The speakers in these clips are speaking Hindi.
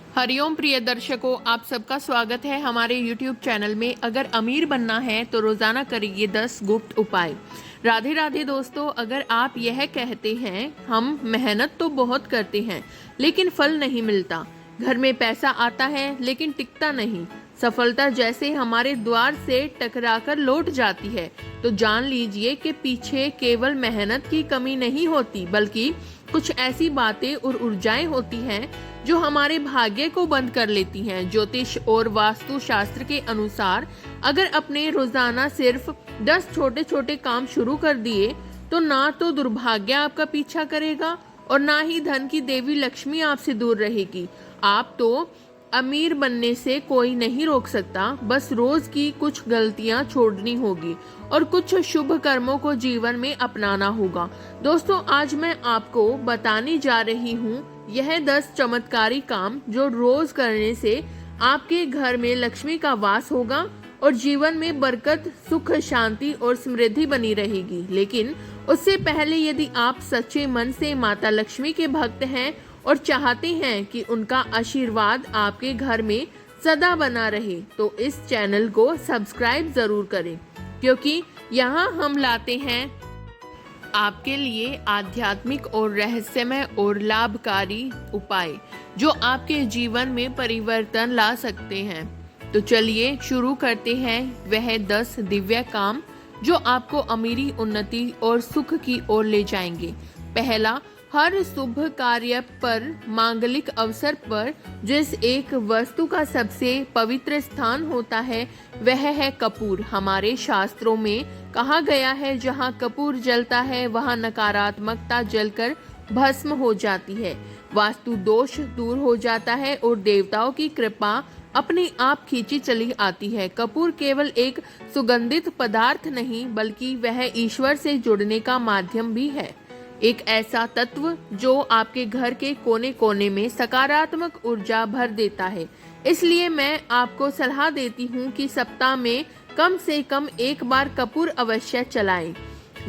हरिओम प्रिय दर्शकों, आप सबका स्वागत है हमारे YouTube चैनल में। अगर अमीर बनना है तो रोजाना करिए 10 गुप्त उपाय। राधे राधे दोस्तों, अगर आप यह कहते हैं हम मेहनत तो बहुत करते हैं लेकिन फल नहीं मिलता, घर में पैसा आता है लेकिन टिकता नहीं, सफलता जैसे हमारे द्वार से टकराकर लौट जाती है, तो जान लीजिए कि पीछे केवल मेहनत की कमी नहीं होती बल्कि कुछ ऐसी बातें और ऊर्जाएं होती हैं जो हमारे भाग्य को बंद कर लेती हैं। ज्योतिष और वास्तु शास्त्र के अनुसार अगर अपने रोजाना सिर्फ 10 छोटे छोटे काम शुरू कर दिए तो ना तो दुर्भाग्य आपका पीछा करेगा और ना ही धन की देवी लक्ष्मी आपसे दूर रहेगी। आप तो अमीर बनने से कोई नहीं रोक सकता, बस रोज की कुछ गलतियां छोड़नी होगी और कुछ शुभ कर्मों को जीवन में अपनाना होगा। दोस्तों, आज मैं आपको बताने जा रही हूँ यह 10 चमत्कारी काम जो रोज करने से आपके घर में लक्ष्मी का वास होगा और जीवन में बरकत, सुख, शांति और समृद्धि बनी रहेगी। लेकिन उससे पहले यदि आप सच्चे मन से माता लक्ष्मी के भक्त हैं और चाहते हैं कि उनका आशीर्वाद आपके घर में सदा बना रहे, तो इस चैनल को सब्सक्राइब जरूर करें, क्योंकि यहाँ हम लाते हैं आपके लिए आध्यात्मिक और रहस्यमय और लाभकारी उपाय जो आपके जीवन में परिवर्तन ला सकते हैं। तो चलिए शुरू करते हैं वह 10 दिव्य काम जो आपको अमीरी, उन्नति और सुख की ओर ले जाएंगे। पहला, हर शुभ कार्य पर, मांगलिक अवसर पर जिस एक वस्तु का सबसे पवित्र स्थान होता है वह है कपूर। हमारे शास्त्रों में कहा गया है जहाँ कपूर जलता है वहाँ नकारात्मकता जलकर भस्म हो जाती है, वास्तु दोष दूर हो जाता है और देवताओं की कृपा अपने आप खींची चली आती है। कपूर केवल एक सुगंधित पदार्थ नहीं बल्कि वह ईश्वर से जुड़ने का माध्यम भी है, एक ऐसा तत्व जो आपके घर के कोने कोने में सकारात्मक ऊर्जा भर देता है। इसलिए मैं आपको सलाह देती हूँ कि सप्ताह में कम से कम एक बार कपूर अवश्य जलाएं।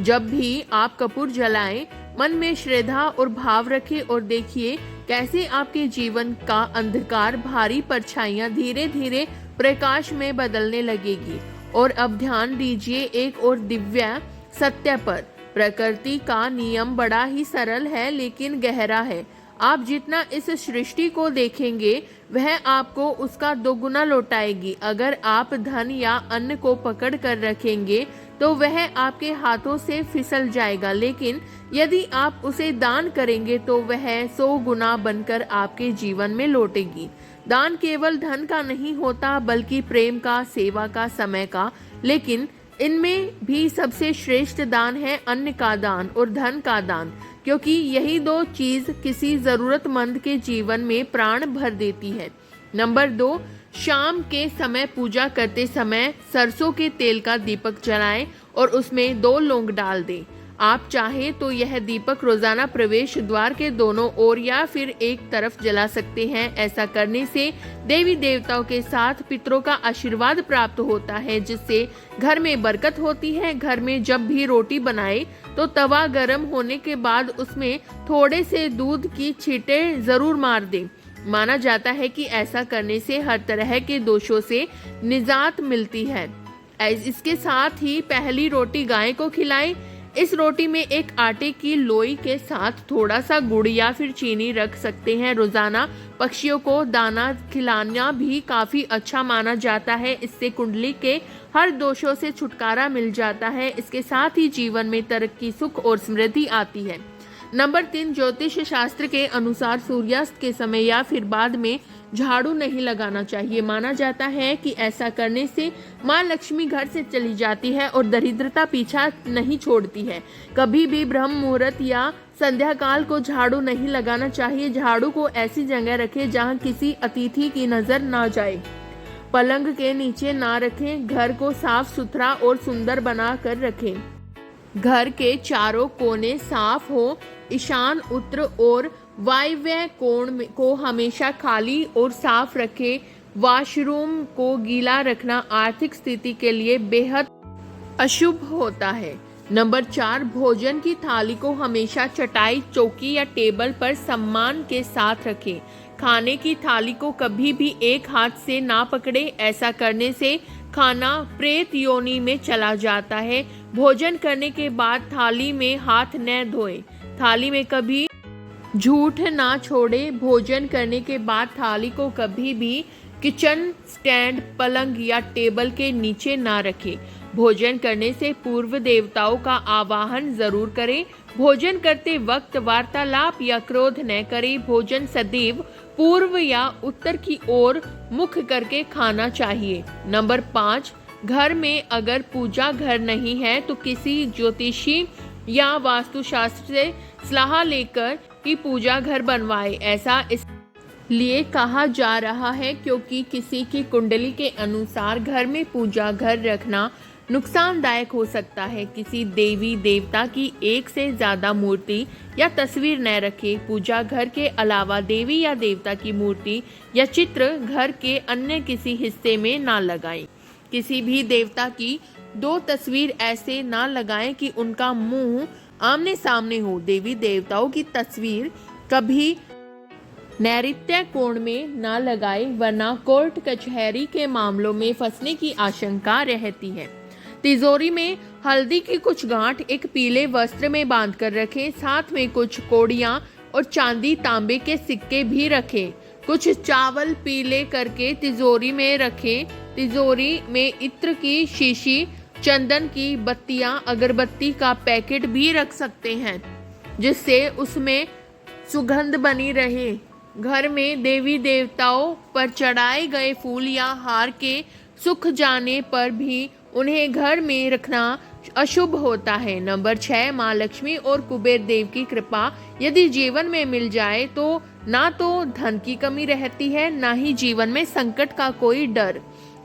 जब भी आप कपूर जलाएं, मन में श्रद्धा और भाव रखें और देखिए कैसे आपके जीवन का अंधकार भारी परछाइयां धीरे धीरे प्रकाश में बदलने लगेगी। और अब ध्यान दीजिए एक और दिव्य सत्य पर। प्रकृति का नियम बड़ा ही सरल है लेकिन गहरा है। आप जितना इस सृष्टि को देखेंगे वह आपको उसका दोगुना लौटाएगी। अगर आप धन या अन्न को पकड़ कर रखेंगे तो वह आपके हाथों से फिसल जाएगा, लेकिन यदि आप उसे दान करेंगे तो वह 100 गुना बनकर आपके जीवन में लौटेगी। दान केवल धन का नहीं होता बल्कि प्रेम का, सेवा का, समय का, लेकिन इनमें भी सबसे श्रेष्ठ दान है अन्न का दान और धन का दान, क्योंकि यही दो चीज किसी जरूरतमंद के जीवन में प्राण भर देती है। नंबर 2, शाम के समय पूजा करते समय सरसों के तेल का दीपक जलाएं और उसमें 2 लौंग डाल दें। आप चाहे तो यह दीपक रोजाना प्रवेश द्वार के दोनों ओर या फिर एक तरफ जला सकते हैं। ऐसा करने से देवी देवताओं के साथ पितरों का आशीर्वाद प्राप्त होता है, जिससे घर में बरकत होती है। घर में जब भी रोटी बनाए तो तवा गर्म होने के बाद उसमें थोड़े से दूध की छींटे जरूर मार दें। माना जाता है कि ऐसा करने से हर तरह के दोषों से निजात मिलती है। इसके साथ ही पहली रोटी गाय को खिलाएं। इस रोटी में एक आटे की लोई के साथ थोड़ा सा गुड़ या फिर चीनी रख सकते हैं। रोजाना पक्षियों को दाना खिलाना भी काफी अच्छा माना जाता है। इससे कुंडली के हर दोषों से छुटकारा मिल जाता है। इसके साथ ही जीवन में तरक्की, सुख और समृद्धि आती है। नंबर 3, ज्योतिष शास्त्र के अनुसार सूर्यास्त के समय या फिर बाद में झाड़ू नहीं लगाना चाहिए। माना जाता है कि ऐसा करने से माँ लक्ष्मी घर से चली जाती है और दरिद्रता पीछा नहीं छोड़ती है। कभी भी ब्रह्म मुहूर्त या संध्या काल को झाड़ू नहीं लगाना चाहिए। झाड़ू को ऐसी जगह रखें जहाँ किसी अतिथि की नजर ना जाए। पलंग के नीचे ना रखें। घर को साफ सुथरा और सुंदर बना कर रखें। घर के चारों कोने साफ हो। ईशान, उत्तर और वायव्य कोण को हमेशा खाली और साफ रखें। वॉशरूम को गीला रखना आर्थिक स्थिति के लिए बेहद अशुभ होता है। नंबर 4, भोजन की थाली को हमेशा चटाई, चौकी या टेबल पर सम्मान के साथ रखें। खाने की थाली को कभी भी एक हाथ से ना पकड़े, ऐसा करने से खाना प्रेत योनि में चला जाता है। भोजन करने के बाद थाली में हाथ न धोएं। थाली में कभी झूठ ना छोड़े। भोजन करने के बाद थाली को कभी भी किचन स्टैंड, पलंग या टेबल के नीचे ना रखें। भोजन करने से पूर्व देवताओं का आवाहन जरूर करें। भोजन करते वक्त वार्तालाप या क्रोध न करें। भोजन सदैव पूर्व या उत्तर की ओर मुख करके खाना चाहिए। नंबर 5, घर में अगर पूजा घर नहीं है तो किसी ज्योतिषी या वास्तुशास्त्र से सलाह लेकर ही पूजा घर बनवाए। ऐसा इसलिए कहा जा रहा है क्योंकि किसी की कुंडली के अनुसार घर में पूजा घर रखना नुकसानदायक हो सकता है। किसी देवी देवता की एक से ज्यादा मूर्ति या तस्वीर न रखें। पूजा घर के अलावा देवी या देवता की मूर्ति या चित्र घर के अन्य किसी हिस्से में ना लगाएं। किसी भी देवता की 2 तस्वीर ऐसे ना लगाएं कि उनका मुंह आमने सामने हो। देवी देवताओं की तस्वीर कभी नैऋत्य कोण में ना लगाए, वरना कोर्ट कचहरी के मामलों में फंसने की आशंका रहती है। तिजोरी में हल्दी की कुछ गांठ एक पीले वस्त्र में बांधकर रखें। साथ में कुछ कौड़ियां और चांदी तांबे के सिक्के भी रखें। कुछ चावल पीले करके तिजोरी में रखें। तिजोरी में इत्र की शीशी, चंदन की बत्तियां, अगरबत्ती का पैकेट भी रख सकते हैं, जिससे उसमें सुगंध बनी रहे। घर में देवी देवताओं पर चढ़ाए गए फूल या हार के सूख जाने पर भी उन्हें घर में रखना अशुभ होता है। नंबर 6, माँ लक्ष्मी और कुबेर देव की कृपा यदि जीवन में मिल जाए तो ना तो धन की कमी रहती है, ना ही जीवन में संकट का कोई डर।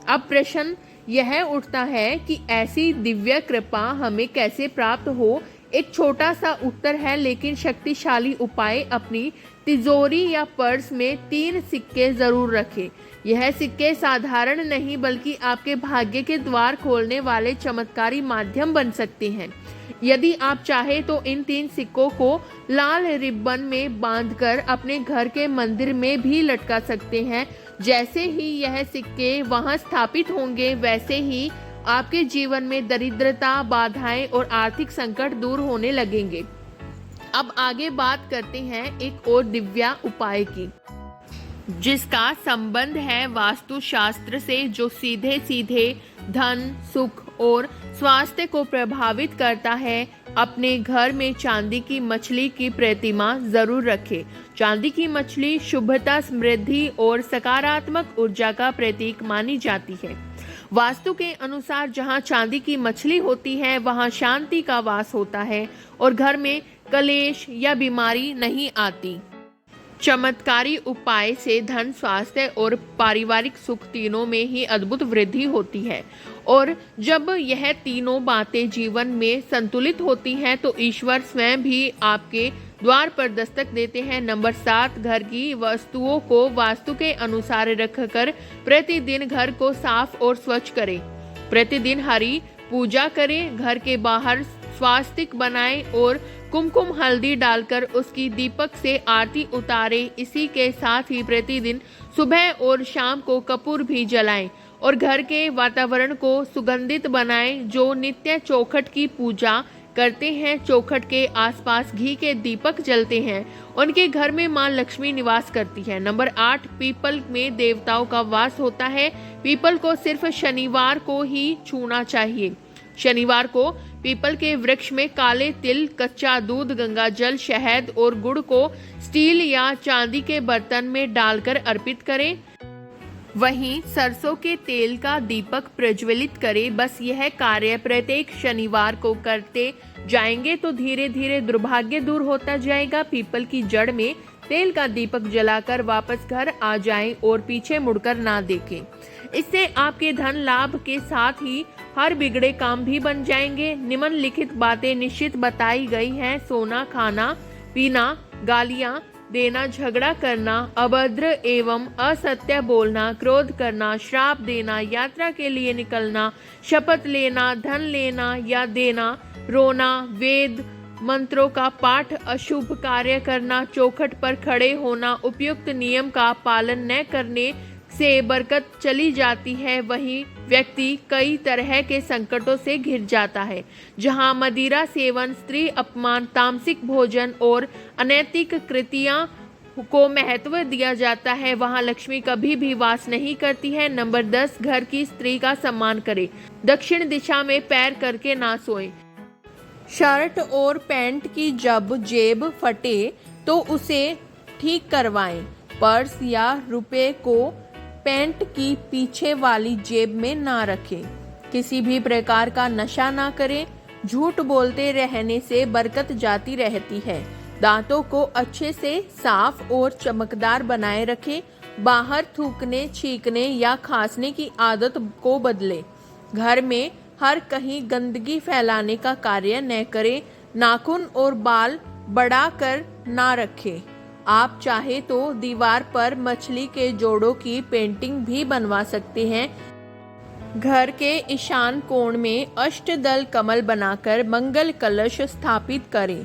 अब प्रश्न यह उठता है कि ऐसी दिव्य कृपा हमें कैसे प्राप्त हो। एक छोटा सा उत्तर है, लेकिन शक्तिशाली उपाय। अपनी तिजोरी या पर्स में 3 सिक्के जरूर रखें। यह सिक्के साधारण नहीं बल्कि आपके भाग्य के द्वार खोलने वाले चमत्कारी माध्यम बन सकते हैं। यदि आप चाहे तो इन 3 सिक्कों को लाल रिबन में बांधकर अपने घर के मंदिर में भी लटका सकते हैं। जैसे ही यह सिक्के वहां स्थापित होंगे, वैसे ही आपके जीवन में दरिद्रता, बाधाएं और आर्थिक संकट दूर होने लगेंगे। अब आगे बात करते हैं एक और दिव्य उपाय की, जिसका संबंध है वास्तुशास्त्र से, जो सीधे सीधे धन, सुख और स्वास्थ्य को प्रभावित करता है। अपने घर में चांदी की मछली की प्रतिमा जरूर रखें। चांदी की मछली शुभता, समृद्धि और सकारात्मक ऊर्जा का प्रतीक मानी जाती है। वास्तु के अनुसार जहां चांदी की मछली होती है, वहां शांति का वास होता है और घर में कलेश या बीमारी नहीं आती। चमत्कारी उपाय से धन, स्वास्थ्य और पारिवारिक सुख तीनों में ही अद्भुत वृद्धि होती है। और जब यह तीनों बातें जीवन में संतुलित होती हैं तो ईश्वर स्वयं भी आपके द्वार पर दस्तक देते हैं। नंबर 7, घर की वस्तुओं को वास्तु के अनुसार रखकर प्रतिदिन घर को साफ और स्वच्छ करें। प्रतिदिन हरी पूजा करें। घर के बाहर स्वास्तिक बनाएं और कुमकुम हल्दी डालकर उसकी दीपक से आरती उतारें। इसी के साथ ही प्रतिदिन सुबह और शाम को कपूर भी जलाएं और घर के वातावरण को सुगंधित बनाएं। जो नित्य चौखट की पूजा करते हैं, चौखट के आसपास घी के दीपक जलते हैं, उनके घर में मां लक्ष्मी निवास करती है। नंबर 8, पीपल में देवताओं का वास होता है। पीपल को सिर्फ शनिवार को ही छूना चाहिए। शनिवार को पीपल के वृक्ष में काले तिल, कच्चा दूध, गंगा जल, शहद और गुड़ को स्टील या चांदी के बर्तन में डालकर अर्पित करें। वहीं सरसों के तेल का दीपक प्रज्वलित करें। बस यह कार्य प्रत्येक शनिवार को करते जाएंगे तो धीरे धीरे दुर्भाग्य दूर होता जाएगा। पीपल की जड़ में तेल का दीपक जलाकर वापस घर आ जाएं और पीछे मुड़कर ना देखें। इससे आपके धन लाभ के साथ ही हर बिगड़े काम भी बन जाएंगे। निम्नलिखित बातें निश्चित बताई गई हैं। सोना खाना पीना, गालियां देना, झगड़ा करना, अभद्र एवं असत्य बोलना, क्रोध करना, श्राप देना, यात्रा के लिए निकलना, शपथ लेना, धन लेना या देना, रोना, वेद मंत्रों का पाठ, अशुभ कार्य करना, चौखट पर खड़े होना, उपयुक्त नियम का पालन न करने से बरकत चली जाती है। वहीं व्यक्ति कई तरह के संकटों से घिर जाता है। जहां मदिरा सेवन, स्त्री अपमान, तामसिक भोजन और अनैतिक कृतियां को महत्व दिया जाता है, वहां लक्ष्मी कभी भी वास नहीं करती है। नंबर 10, घर की स्त्री का सम्मान करें। दक्षिण दिशा में पैर करके ना सोएं। शर्ट और पैंट की जब जेब फटे तो उसे ठीक करवाएं। पर्स या रुपए को पैंट की पीछे वाली जेब में ना रखें। किसी भी प्रकार का नशा ना करें। झूठ बोलते रहने से बरकत जाती रहती है। दांतों को अच्छे से साफ और चमकदार बनाए रखें। बाहर थूकने, छींकने या खांसने की आदत को बदलें। घर में हर कहीं गंदगी फैलाने का कार्य न करें। नाखून और बाल बढ़ा कर ना रखें। आप चाहे तो दीवार पर मछली के जोड़ों की पेंटिंग भी बनवा सकते हैं। घर के ईशान कोण में अष्टदल कमल बनाकर मंगल कलश स्थापित करें।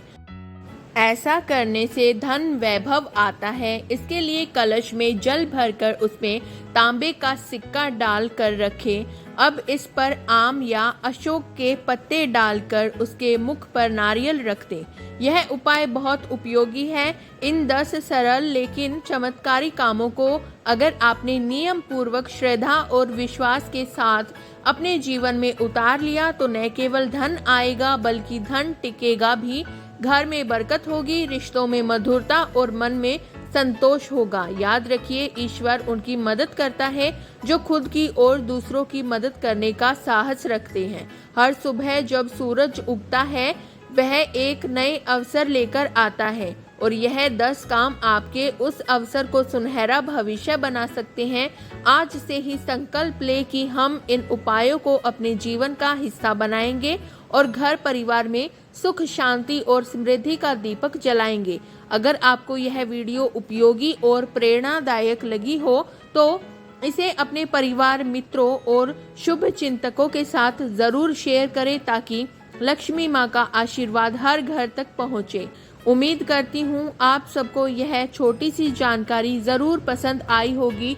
ऐसा करने से धन वैभव आता है। इसके लिए कलश में जल भरकर उसमें तांबे का सिक्का डाल कर रखें। अब इस पर आम या अशोक के पत्ते डालकर उसके मुख पर नारियल रख दें। यह उपाय बहुत उपयोगी है। इन 10 सरल लेकिन चमत्कारी कामों को अगर आपने नियम पूर्वक, श्रद्धा और विश्वास के साथ अपने जीवन में उतार लिया तो न केवल धन आएगा बल्कि धन टिकेगा भी। घर में बरकत होगी, रिश्तों में मधुरता और मन में संतोष होगा। याद रखिए, ईश्वर उनकी मदद करता है जो खुद की और दूसरों की मदद करने का साहस रखते हैं। हर सुबह जब सूरज उगता है वह एक नए अवसर लेकर आता है और यह 10 काम आपके उस अवसर को सुनहरा भविष्य बना सकते हैं। आज से ही संकल्प ले कि हम इन उपायों को अपने जीवन का हिस्सा बनाएंगे और घर परिवार में सुख, शांति और समृद्धि का दीपक जलाएंगे। अगर आपको यह वीडियो उपयोगी और प्रेरणादायक लगी हो तो इसे अपने परिवार, मित्रों और शुभ चिंतकों के साथ जरूर शेयर करें ताकि लक्ष्मी माँ का आशीर्वाद हर घर तक पहुँचे। उम्मीद करती हूँ आप सबको यह छोटी सी जानकारी जरूर पसंद आई होगी।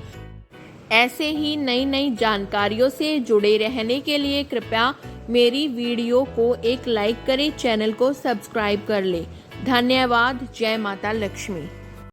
ऐसे ही नई नई जानकारियों से जुड़े रहने के लिए कृपया मेरी वीडियो को एक लाइक करें, चैनल को सब्सक्राइब कर लें। धन्यवाद। जय माता लक्ष्मी।